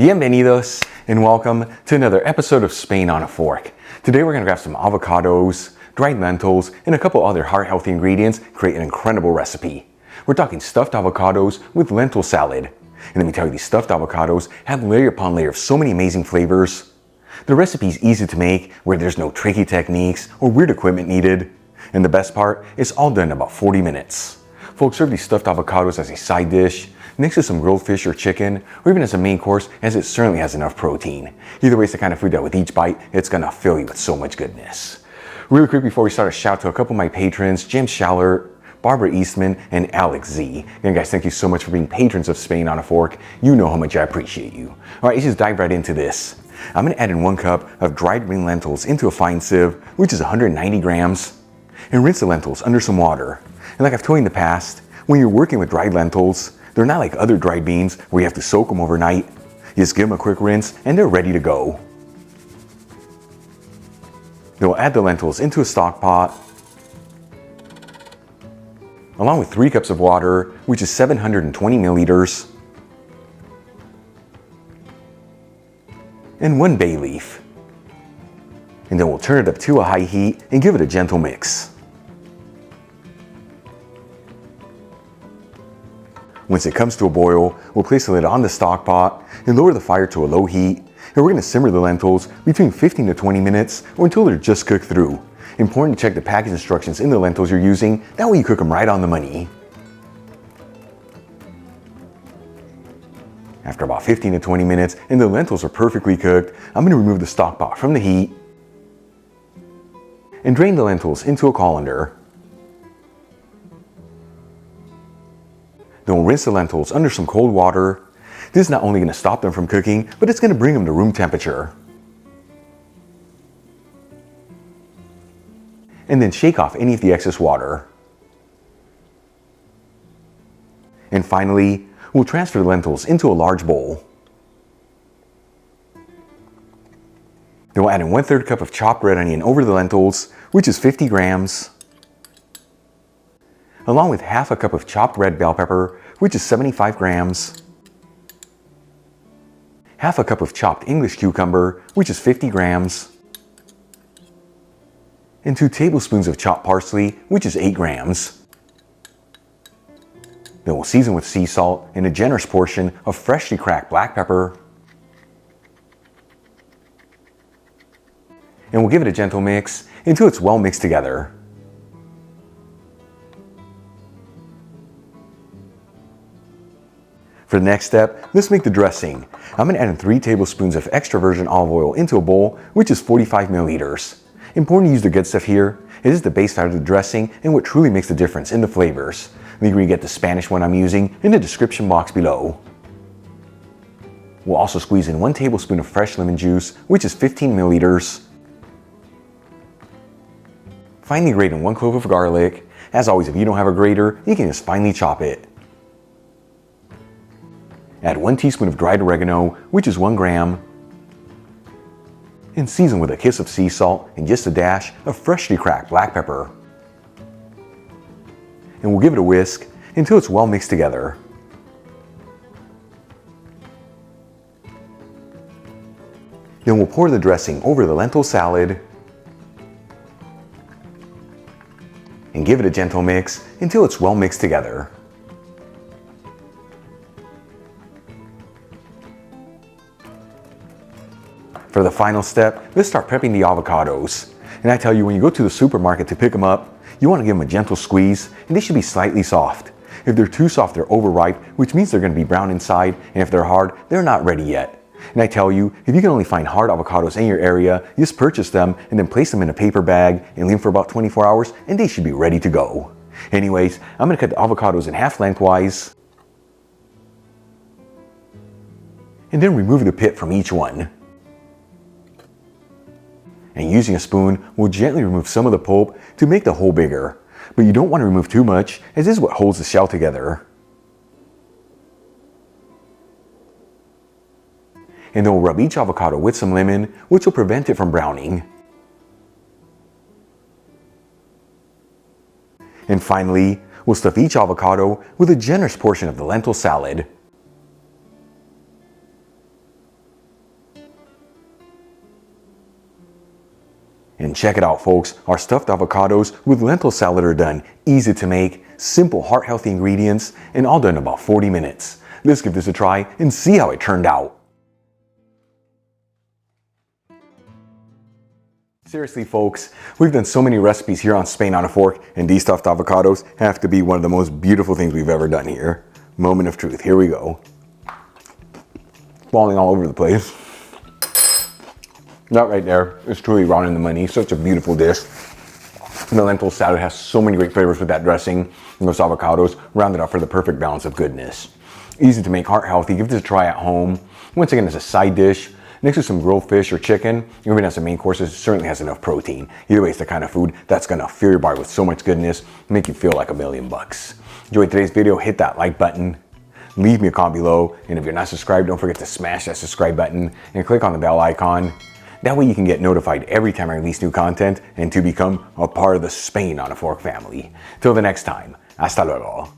Bienvenidos and welcome to another episode of Spain on a Fork. Today we're going to grab some avocados, dried lentils, and a couple other heart-healthy ingredients to create an incredible recipe. We're talking stuffed avocados with lentil salad. And let me tell you, these stuffed avocados have layer upon layer of so many amazing flavors. The recipe is easy to make, where there's no tricky techniques or weird equipment needed. And the best part, it's all done in about 40 minutes. Folks, serve these stuffed avocados as a side dish, next to some grilled fish or chicken, or even as a main course, as it certainly has enough protein. Either way, it's the kind of food that with each bite, it's gonna fill you with so much goodness. Really quick before we start, a shout out to a couple of my patrons, Jim Schallert, Barbara Eastman, and Alex Z. Again, guys, thank you so much for being patrons of Spain on a Fork. You know how much I appreciate you. All right, let's just dive right into this. I'm gonna add in 1 cup of dried green lentils into a fine sieve, which is 190 grams, and rinse the lentils under some water. And like I've told you in the past, when you're working with dried lentils, they're not like other dried beans where you have to soak them overnight. You just give them a quick rinse and they're ready to go. Then we'll add the lentils into a stock pot, along with 3 cups of water, which is 720 milliliters, and 1 bay leaf. And then we'll turn it up to a high heat and give it a gentle mix. Once it comes to a boil, we'll place the lid on the stock pot and lower the fire to a low heat. And we're going to simmer the lentils between 15 to 20 minutes or until they're just cooked through. Important to check the package instructions in the lentils you're using, that way you cook them right on the money. After about 15 to 20 minutes and the lentils are perfectly cooked, I'm going to remove the stock pot from the heat and drain the lentils into a colander. Then we'll rinse the lentils under some cold water. This is not only going to stop them from cooking, but it's going to bring them to room temperature. And then shake off any of the excess water. And finally, we'll transfer the lentils into a large bowl. Then we'll add in 1/3 cup of chopped red onion over the lentils, which is 50 grams. Along with 1/2 cup of chopped red bell pepper, which is 75 grams. 1/2 cup of chopped English cucumber, which is 50 grams. And 2 tablespoons of chopped parsley, which is 8 grams. Then we'll season with sea salt and a generous portion of freshly cracked black pepper. And we'll give it a gentle mix until it's well mixed together. For the next step, let's make the dressing. I'm going to add in 3 tablespoons of extra virgin olive oil into a bowl, which is 45 milliliters. Important to use the good stuff here. It is the base fat of the dressing and what truly makes the difference in the flavors. You can get the Spanish one I'm using in the description box below. We'll also squeeze in 1 tablespoon of fresh lemon juice, which is 15 milliliters. Finally, grate in 1 clove of garlic. As always, if you don't have a grater, you can just finely chop it. Add 1 teaspoon of dried oregano, which is 1 gram. And season with a kiss of sea salt and just a dash of freshly cracked black pepper. And we'll give it a whisk until it's well mixed together. Then we'll pour the dressing over the lentil salad and give it a gentle mix until it's well mixed together. For the final step, let's start prepping the avocados. And I tell you, when you go to the supermarket to pick them up, you want to give them a gentle squeeze, and they should be slightly soft. If they're too soft, they're overripe, which means they're going to be brown inside, and if they're hard, they're not ready yet. And I tell you, if you can only find hard avocados in your area, you just purchase them and then place them in a paper bag and leave them for about 24 hours, and they should be ready to go. Anyways, I'm going to cut the avocados in half lengthwise, and then remove the pit from each one. And using a spoon, we'll gently remove some of the pulp to make the hole bigger. But you don't want to remove too much, as this is what holds the shell together. And then we'll rub each avocado with some lemon, which will prevent it from browning. And finally, we'll stuff each avocado with a generous portion of the lentil salad. And check it out, folks, our stuffed avocados with lentil salad are done. Easy to make, simple heart-healthy ingredients, and all done in about 40 minutes. Let's give this a try and see how it turned out. Seriously, folks, we've done so many recipes here on Spain on a Fork, and these stuffed avocados have to be one of the most beautiful things we've ever done here. Moment of truth, here we go. Falling all over the place. That right there is truly round in the money. Such a beautiful dish. The lentil salad has so many great flavors with that dressing, and those avocados round it up for the perfect balance of goodness. Easy to make, heart healthy. Give this a try at home. Once again, as a side dish, next to some grilled fish or chicken, even as a main course, it certainly has enough protein. Either way, it's the kind of food that's gonna fill your body with so much goodness, make you feel like $1,000,000. Enjoyed today's video, hit that like button, leave me a comment below, and if you're not subscribed, don't forget to smash that subscribe button and click on the bell icon. That way you can get notified every time I release new content and to become a part of the Spain on a Fork family. Till the next time, hasta luego.